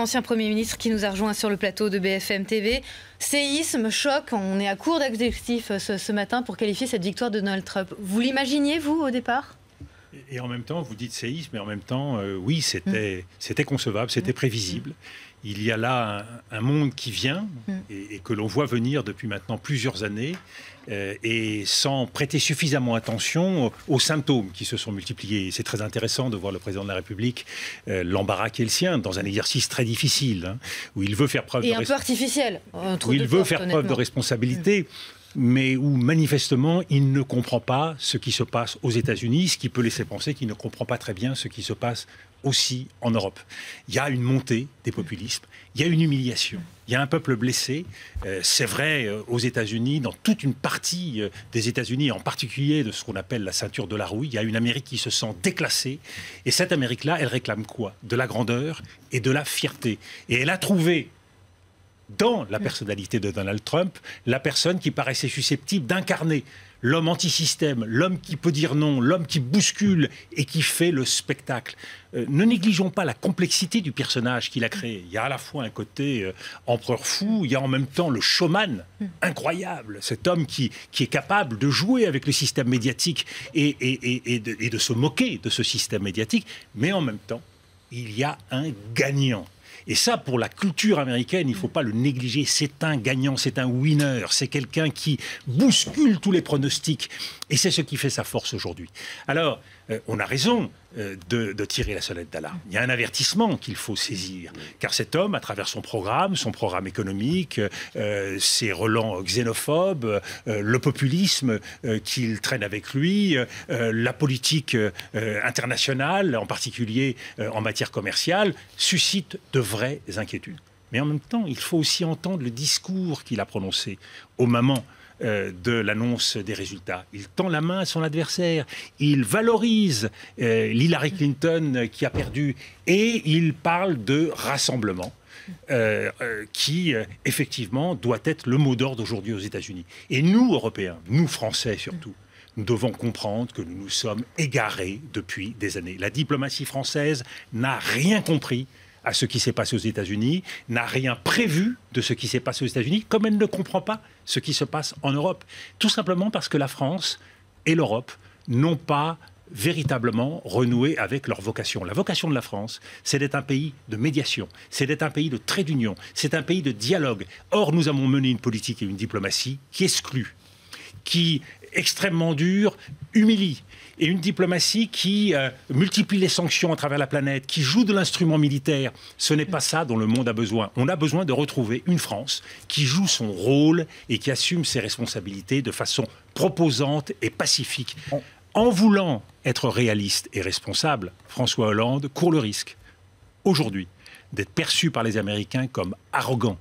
ancien Premier ministre qui nous a rejoint sur le plateau de BFM TV. Séisme, choc, on est à court d'adjectifs ce matin pour qualifier cette victoire de Donald Trump. Vous l'imaginiez, vous, au départ ? Et en même temps, vous dites séisme, mais en même temps, oui, c'était concevable, c'était prévisible. Il y a là un monde qui vient et que l'on voit venir depuis maintenant plusieurs années et sans prêter suffisamment attention aux symptômes qui se sont multipliés. C'est très intéressant de voir le président de la République, l'embarras qui est le sien, dans un exercice très difficile, où il veut faire preuve et un peu artificiel. Où il veut faire preuve de responsabilité. Mais où manifestement il ne comprend pas ce qui se passe aux États-Unis, ce qui peut laisser penser qu'il ne comprend pas très bien ce qui se passe aussi en Europe. Il y a une montée des populismes, il y a une humiliation, il y a un peuple blessé. C'est vrai aux États-Unis, dans toute une partie des États-Unis, en particulier de ce qu'on appelle la ceinture de la rouille, il y a une Amérique qui se sent déclassée. Et cette Amérique-là, elle réclame quoi? De la grandeur et de la fierté. Et elle a trouvé dans la personnalité de Donald Trump, la personne qui paraissait susceptible d'incarner l'homme anti-système, l'homme qui peut dire non, l'homme qui bouscule et qui fait le spectacle. Ne négligeons pas la complexité du personnage qu'il a créé. Il y a à la fois un côté empereur fou, il y a en même temps le showman incroyable, cet homme qui est capable de jouer avec le système médiatique et de se moquer de ce système médiatique, mais en même temps, il y a un gagnant. Et ça, pour la culture américaine, il ne faut pas le négliger. C'est un gagnant, c'est un winner, c'est quelqu'un qui bouscule tous les pronostics. Et c'est ce qui fait sa force aujourd'hui. Alors, on a raison de tirer la sonnette d'alarme. Il y a un avertissement qu'il faut saisir. Car cet homme, à travers son programme économique, ses relents xénophobes, le populisme qu'il traîne avec lui, la politique internationale, en particulier en matière commerciale, suscite de vraies inquiétudes. Mais en même temps, il faut aussi entendre le discours qu'il a prononcé au moment de l'annonce des résultats. Il tend la main à son adversaire, il valorise l'Hillary Clinton qui a perdu et il parle de rassemblement qui, effectivement, doit être le mot d'ordre aujourd'hui aux États-Unis. Et nous, Européens, nous, Français surtout, nous devons comprendre que nous nous sommes égarés depuis des années. La diplomatie française n'a rien compris à ce qui s'est passé aux États-Unis, n'a rien prévu de ce qui s'est passé aux États-Unis, comme elle ne comprend pas ce qui se passe en Europe. Tout simplement parce que la France et l'Europe n'ont pas véritablement renoué avec leur vocation. La vocation de la France, c'est d'être un pays de médiation, c'est d'être un pays de trait d'union, c'est un pays de dialogue. Or, nous avons mené une politique et une diplomatie qui exclut, qui, extrêmement dure, humilie. Et une diplomatie qui multiplie les sanctions à travers la planète, qui joue de l'instrument militaire. Ce n'est pas ça dont le monde a besoin. On a besoin de retrouver une France qui joue son rôle et qui assume ses responsabilités de façon proposante et pacifique. En voulant être réaliste et responsable, François Hollande court le risque, aujourd'hui, d'être perçu par les Américains comme arrogant.